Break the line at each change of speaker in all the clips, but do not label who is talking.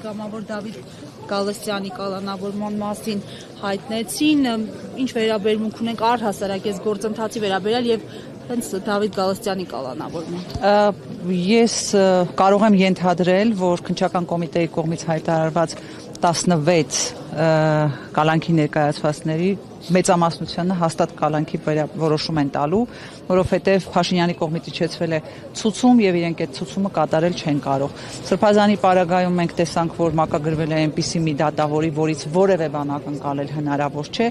պատգամավոր Դավիթ Գալստյանի կալանավորման մասին հայտնեցին, ինչ վերաբերմունք ունենք առհասարակ այս գործընթացի վերաբերյալ եւ հենց Դավիթ Գալստյանի կալանավորման։
Ես կարող եմ ենթադրել, որ քննչական կոմիտեի կողմից հայտարարված 16 կալանքի ներկայացվածների մեծամասնությունը հաստատ կալանքի որոշում են տալու, որովհետև Փաշինյանի կողմից իջեցվել է ցուցում եւ իրենք այդ ցուցումը կատարել չեն կարող։ Սրբազանի պարագայում մենք տեսանք, որ մակագրվել է այնպիսի մի դատավորի, որից որևէ բան ակնկալել հնարավոր չէ։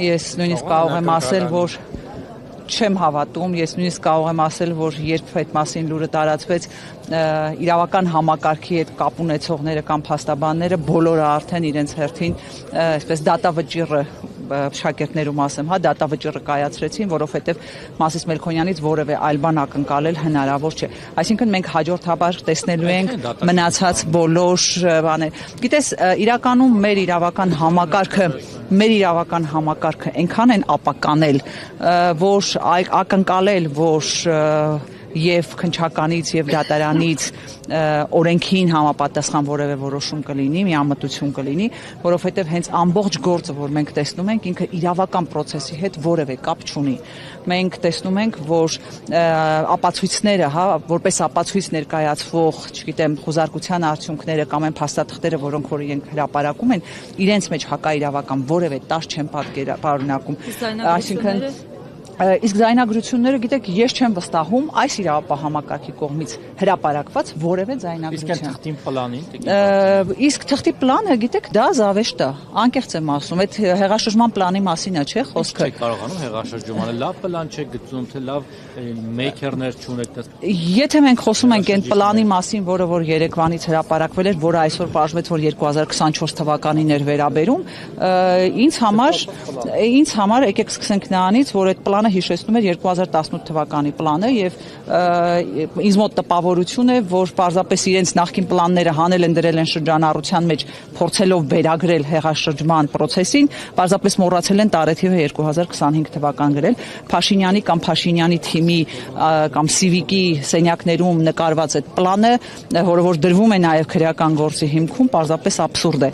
Ես նույնիսկ կարող եմ ասել, որ չեմ հավատում, ես նույնիսկ կարող եմ ասել, որ երբ այդ մասին լուրը տարածվեց, իրավական համակարգի հետ կապ ունեցողները կամ փաստաբանները բոլորը արդեն իրենց հերթին այսպես դատավճիռը շակերտներում ասեմ, դատավճիռը կայացրեցին, որովհետև Մասիս Մելքոնյանից որևէ այլ բան ակնկալել հնարավոր չէ։ Այսինքն մենք հաջորդաբար տեսնելու ենք մնացած բոլոր բաներ։ Գիտես, իրականում մեր իրավական համակարգը այնքան են ապականել, որ ակնկալել, որ եւ քննչականից եւ դատարանից օրենքին համապատասխան որևէ որոշում կլինի, միամտություն կլինի, որովհետեւ հենց ամբողջ գործը, որ մենք տեսնում ենք, ինքը իրավական process-ի հետ որևէ կապ չունի։ Մենք տեսնում ենք, որ ապացույցները, որպես ապացույց ներկայացվող, չգիտեմ, խոզարկության արդյունքները կամ այն փաստաթղթերը, որոնք որ իրենք հրապարակում են, իրենց մեջ հակաիրավական որևէ տաշ չեն պատկերապարունակում։ Այսինքն իսկ ձայնագրությունները, գիտեք, ես չեմ վստահում այս իրավապահ համակարգի կողմից հրապարակված որևէ ձայնագրություն։ Իսկ թղթի պլանը, գիտեք, դա զավեշտ է, անկեղծ եմ ասում, այդ հեղաշրջման պլանի մասին է, չէ՞ խոսքը։
Չեք կարողանում հեղաշրջումը, լավ պլան չեք գծում, թե լավ մեյքերներ չունեք։
Եթե մենք խոսում ենք այն պլանի մասին, որը որ Երևանից հրապարակվել էր, որը այսօր պարզվեց, որ 2024 թվականին էր վերաբերում, ինձ համար եկեք սկսենք նրանից, որ այդ պլանը հիշեցնում էր 2018 թվականի պլանը եւ ինձ մոտ տպավորություն է, որ պարզապես իրենց նախկին պլանները հանել են դրել են շրջանառության մեջ, փորձելով վերագրել հեղաշրջման process-ին, պարզապես մոռացել են տարեթիվը 2025 թվական գրել։ Փաշինյանի կամ Փաշինյանի թիմի կամ Սիվիկի սենյակներում նկարված այդ պլանը, որը որ դրվում է նաեւ քրեական գործի հիմքում, պարզապես աբսուրդ է։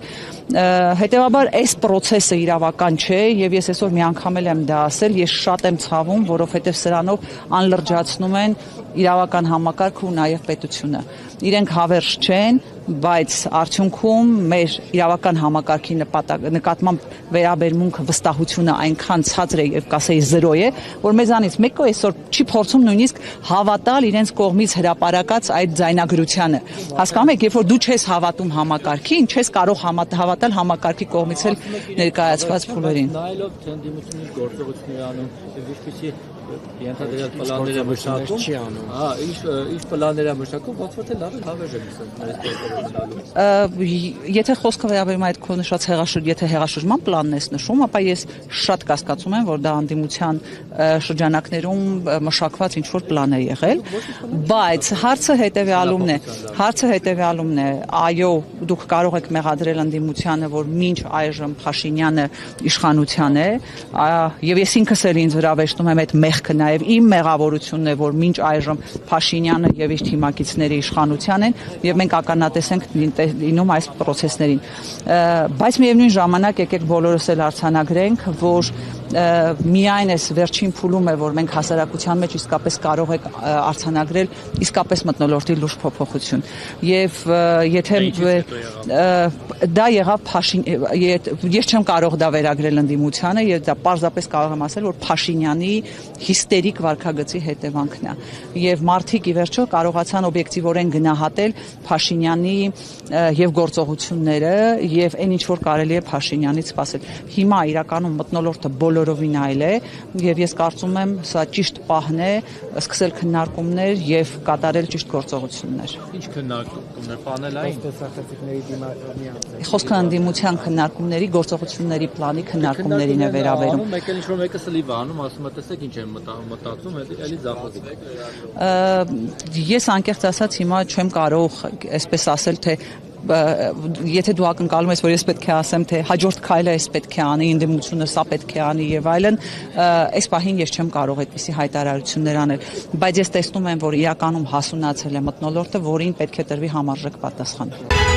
Հետևաբար այս process-ը իրավական չէ եւ ես այսօր մի անգամ եմ դա ասել, ես շատ եմ ցավում, որովհետեւ սրանով անլրջացնում են իրավական համակարգը ու նաեւ պետությունը։ Իրենք հավերժ չեն, բայց արդյունքում մեր իրավական համակարգի նկատմամբ վերաբերմունքը վստահությունը այնքան ցածր է եւ կասեի 0 է, որ մեզանից մեկը այսօր չի փորձում նույնիսկ հավատալ իրենց կողմից հրապարակած այդ ձայնագրությանը։ Հասկանում եք, երբ որ դու չես հավատում համակարգին, չես կարող հավատալ համակարգի կողմից էլ ներկայացված փուլերին։
Նայելով թե ընդդիմությունի գործողություններ անում եւ ինչպեսի ենթադրյալ պլանները մշակում, ինչ պլանները մշակում, ոնց որ թե լավ հավերժ է միսում։
Եթե խոսքը վերաբերում է այդ քո նշած հեղաշրջման պլանն ես նշում, ապա ես շատ կասկածում եմ, որ դա անդիմության շրջանակներում մշակված ինչ-որ պլան է եղել, բայց հարցը հետեւյալումն է, այո, դուք կարող եք մեղադրել անդիմությանը, որ մինչ այժմ Փաշինյանը իշխանության է, եւ ես ինքս էլ ինձ վրա վեշտում եմ այդ մեղքը, նաեւ իմ մեղավորությունն է, որ մինչ այժմ Փաշինյանը եւ իր թիմակիցները իշխանության են եւ մենք ականատես ենք լինում այս process-ներին։ Բայց միևնույն ժամանակ եկեք բոլորս էլ արձանագրենք, որ միայն այս վերջին փուլում է, որ մենք հասարակության մեջ իսկապես կարող ենք արձանագրել իսկապես մթնոլորտի լուրջ փոփոխություն։ Եվ եթե դա եղավ ես չեմ կարող դա վերագրել ընդդիմությանը եւ դա պարզապես կարող եմ ասել, որ Փաշինյանի հիստերիկ վարքագծի հետևանքն է։ Եվ մարդիկ ի վերջո կարողացան օբյեկտիվորեն գնահատել Փաշինյանի եւ գործողությունները եւ այն ինչ որ կարելի է Փաշինյանից սպասել։ Հիմա իրականում մթնոլորտը բոլորովին այլ է եւ ես կարծում եմ սա ճիշտ պահն է սկսել քննարկումներ եւ կատարել ճիշտ գործողություններ։
Ինչ քննարկումներ, պանելային
խոսքը ընդդիմության քննարկումների, գործողությունների պլանի քննարկումներին է վերաբերում։
Մեկ էլ ինչ-որ մեկը սլիվ է անում, ասում է, տեսեք ինչ են մտածում, էլի ձախոզում։
Ես անկեղծ ասած հիմա չեմ կարող այսպես ասել, թե եթե դու ակնկալում ես, որ ես պետք է ասեմ, թե հաջորդ քայլը այս պետք է անի, ընդդիմությունը սա պետք է անի եւ այլն, այս պահին ես չեմ կարող այդպիսի հայտարարություններ անել, բայց ես տեսնում եմ, որ իրականում հասունացել է մթնոլորտը, որին պետք է տրվի համարժեք պատասխան։